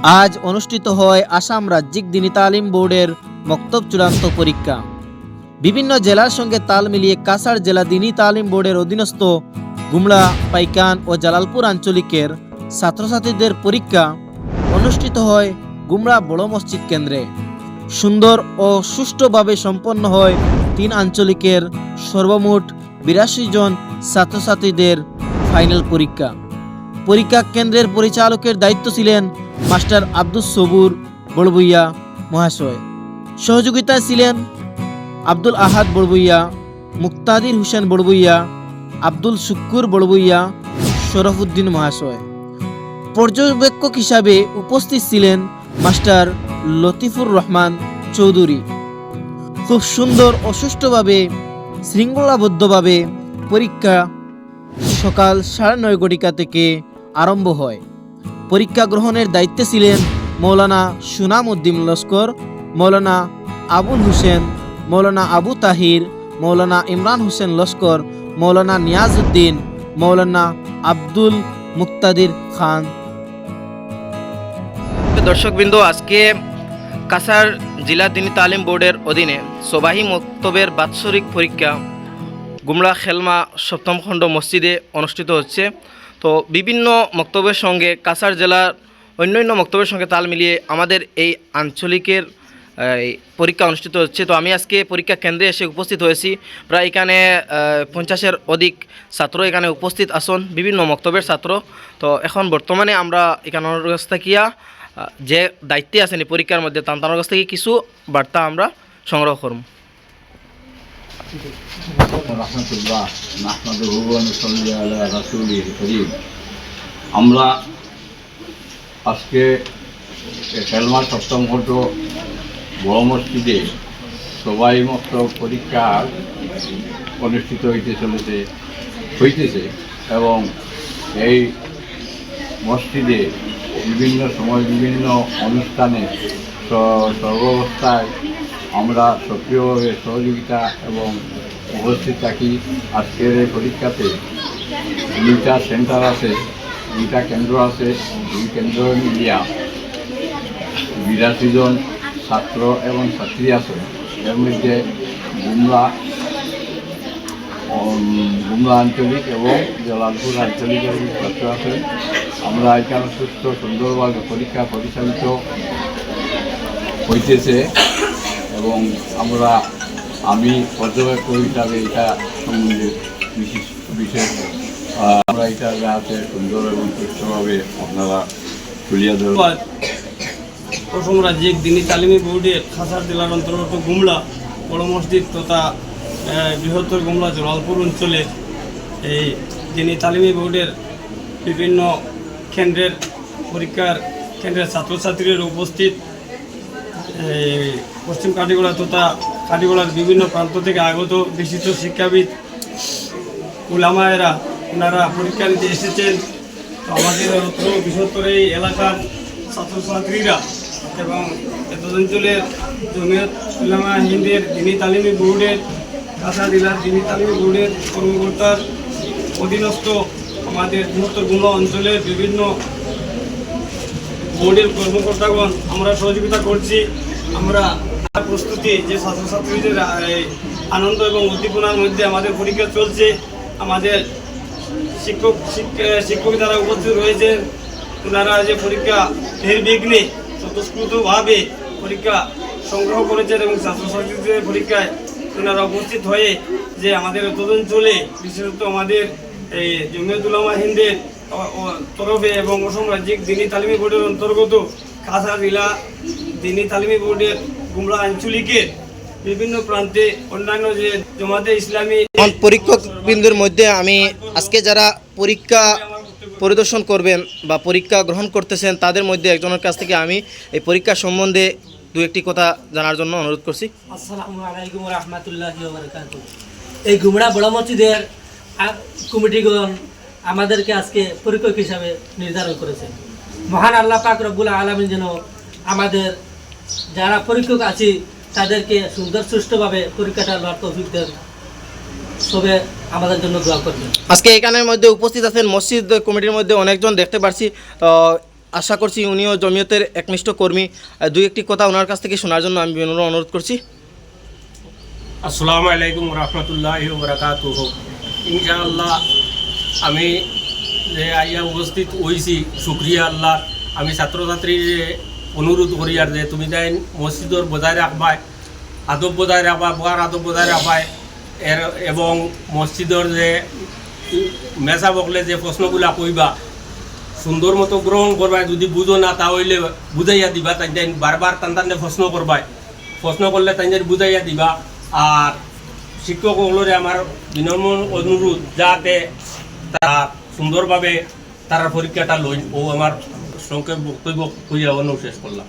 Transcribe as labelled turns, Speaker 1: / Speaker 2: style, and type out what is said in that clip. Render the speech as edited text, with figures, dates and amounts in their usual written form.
Speaker 1: আজ অনুষ্ঠিত হয় আসাম রাজ্যিক দিনী তালিম বোর্ডের মক্তব চূড়ান্ত পরীক্ষা। বিভিন্ন জেলার সঙ্গে তাল মিলিয়ে কাছাড় জেলা দিনী তালিম বোর্ডের অধীনস্থ গুমলা, পাইকান ও জালালপুর আঞ্চলিকের ছাত্রছাত্রীদের পরীক্ষা অনুষ্ঠিত হয় গুমলা বড় মসজিদ কেন্দ্রে। সুন্দর ও সুষ্ঠুভাবে সম্পন্ন হয় 3 আঞ্চলিকের সর্বমোট 82 জন ছাত্রছাত্রীদের ফাইনাল পরীক্ষা। পরীক্ষা কেন্দ্রের পরিচালকের দায়িত্ব ছিলেন মাস্টার আব্দুস সবুর বড়বুইয়া মহাশয়। সহযোগিতায় ছিলেন আব্দুল আহাদ বড়বুইয়া, মুক্তাদির হোসেন বড়বুইয়া, আব্দুল শুক্কুর বড়বুইয়া, শরফুদ্দিন মহাশয়। পর্যবেক্ষক হিসাবে উপস্থিত ছিলেন মাস্টার লতিফুর রহমান চৌধুরী। খুব সুন্দর ও সুষ্ঠুভাবে শৃঙ্খলাবদ্ধভাবে পরীক্ষা সকাল 9:30 ঘটিকা থেকে আরম্ভ হয়। পরীক্ষা গ্রহণের দায়িত্বে ছিলেন মৌলানা সুনাম উদ্দিন লস্কর, মৌলানা আবুল হোসেন, মৌলানা আবু তাহির, মৌলানা ইমরান হোসেন লস্কর, মৌলানা নিয়াজউদ্দিন, মৌলানা আব্দুল মুক্তাদির খান।
Speaker 2: দর্শকবৃন্দ, আজকে কাছাড় জেলা দিনী তালিম বোর্ডের অধীনে সবাহি মক্তবের বাৎসরিক পরীক্ষা গুমলা খেলমা 7ম খণ্ড মসজিদে অনুষ্ঠিত হচ্ছে। তো বিভিন্ন মক্তবের সঙ্গে কাছাড় জেলার অন্যান্য মক্তবের সঙ্গে তাল মিলিয়ে আমাদের এই আঞ্চলিকের পরীক্ষা অনুষ্ঠিত হচ্ছে। তো আমি আজকে পরীক্ষা কেন্দ্রে এসে উপস্থিত হয়েছি। প্রায় এখানে 50-এর অধিক ছাত্র এখানে উপস্থিত আসন, বিভিন্ন মক্তবের ছাত্র। তো এখন বর্তমানে আমরা এখানের কাছ থেকে যে দায়িত্বে আছেন এই পরীক্ষার মধ্যে তার কাছ থেকে কিছু বার্তা আমরা সংগ্রহ করব।
Speaker 3: আমরা আজকে খেলমার 7ম খণ্ড বড় মসজিদে সবাই মক্তব পরীক্ষা অনুষ্ঠিত হইতেছে এবং এই মসজিদে বিভিন্ন সময় বিভিন্ন অনুষ্ঠানে সর্বাবস্থায় আমরা সক্রিয়ভাবে সহযোগিতা এবং উপস্থিত থাকি। আজকের এই পরীক্ষাতে 2টা সেন্টার আছে, 2টা কেন্দ্র আছে। 2 কেন্দ্র মিলিয়া 82 জন ছাত্র এবং ছাত্রী আছে। এর মধ্যে গুমলা আঞ্চলিক এবং জালালপুর আঞ্চলিকের ছাত্র আছে। আমরা এখানে সুস্থ সুন্দরভাবে পরীক্ষা পরিচালিত হইতেছে এবং আমি পর্যবেক্ষক হিসাবে এটা সম্বন্ধে বিশেষ আমরা এটা যাতে সুন্দর এবং সুস্থভাবে আপনারা তুলিয়া ধরবেন।
Speaker 4: অসম রাজ্যিক দিনী তালিমি বোর্ডের কাছাড় জেলার অন্তর্গত গুমলা বড় মসজিদ তথা বৃহত্তর গুমলা জালালপুর অঞ্চলে এই দিনী তালিমি বোর্ডের বিভিন্ন কেন্দ্রের পরীক্ষার কেন্দ্রের ছাত্রছাত্রীদের উপস্থিত পশ্চিম কাটিগড়া তথা কাটিগড়ার বিভিন্ন প্রান্ত থেকে আগত বিশিষ্ট শিক্ষাবিদ উলামায়েরা ওনারা পরীক্ষা নিতে এসেছেন। তো আমাদের বৃহত্তর এই এলাকার ছাত্রছাত্রীরা এবং অঞ্চলের জমিয়ত উলামা হিন্দের দিনী তালিমি বোর্ডের কাছাড় জেলার দিনী তালিমি বোর্ডের কর্মকর্তার অধীনস্থ আমাদের বৃহত্তর গুমলা অঞ্চলের বিভিন্ন বোর্ডের কর্মকর্তাগণ আমরা সহযোগিতা করছি। আমরা প্রস্তুতি যে ছাত্রছাত্রীদের আনন্দ এবং উদ্দীপনার মধ্যে আমাদের পরীক্ষা চলছে। আমাদের শিক্ষক যারা উপস্থিত রয়েছেন ওনারা যে পরীক্ষা নির্বিঘ্নে স্বতঃস্ফূর্তভাবে পরীক্ষা সংগ্রহ করেছেন এবং ছাত্রছাত্রীদের পরীক্ষায় ওনারা উপস্থিত হয়ে যে আমাদের অঞ্চলে বিশেষত আমাদের এই জমিয়ত উলামা হিন্দের তরফে এবং অসম রাজ্যিক দিনী তালিমি বোর্ডের অন্তর্গত কাছাড় জেলা দিনী তালিমি বোর্ডের গুমলা আঞ্চলিকের বিভিন্ন প্রান্তে অন্যান্য যে জামাতে ইসলামী
Speaker 2: পরীক্ষক বিন্দুর মধ্যে আমি আজকে যারা পরীক্ষা পরিদর্শন করবেন বা পরীক্ষা গ্রহণ করতেছেন তাদের মধ্যে একজনের কাছ থেকে আমি এই পরীক্ষা সম্বন্ধে 2-1টি কথা জানার জন্য অনুরোধ করছি।
Speaker 5: আসসালামু আলাইকুম ওয়া রাহমাতুল্লাহি ওয়া বারাকাতুহু। এই গুমলা বড় মসজিদের কমিটিগণ আমাদেরকে আজকে পরীক্ষক হিসাবে নির্ধারণ করেছেন। মহান আল্লাহ পাক রব্বুল আলামিন যেন আমাদের যারা পরীক্ষক আছি তাদেরকে সুন্দর সুষ্ঠুভাবে পরীক্ষাটা লড়ার তৌফিক দেন। সবে আমাদের জন্য দোয়া করবেন।
Speaker 2: আজকে এখানের মধ্যে উপস্থিত আছেন মসজিদ কমিটির মধ্যে অনেকজন দেখতে পাচ্ছি। আশা করছি উনিও জমিয়তের একনিষ্ঠ কর্মী। দুই একটি কথা ওনার কাছ থেকে শোনার জন্য আমি বিনম্র অনুরোধ করছি।
Speaker 6: আসসালামু আলাইকুম রহমতুল্লাহি বারাকাতুহু। ইনশাআল্লাহ আমি যে আইয়া উপস্থিত হয়েছি, শুক্রিয়া আল্লাহ। আমি ছাত্রছাত্রীর অনুরোধ করি আর যে তুমি তাই মসজিদর বজায় রাখবাই, আদব বজায় রাখবা, বোয়ার আদব বজায় রাখবাই এবং মসজিদর যে মেসা বকলে যে প্রশ্নগুলা কইবা সুন্দর মতো গ্রহণ করবাই। যদি বুঝো না তাহলে বুঝাইয়া দিবা, তাই বারবার টান প্রশ্ন করবাই, প্রশ্ন করলে তাই বুঝাইয়া দিবা। আর শিক্ষকগুলোরে আমার বিনম্র অনুরোধ যাতে তারা সুন্দরভাবে তারা পরীক্ষাটা লইন ও আমার সংক্ষেপ বক্তব্য কইয়া শেষ করলাম।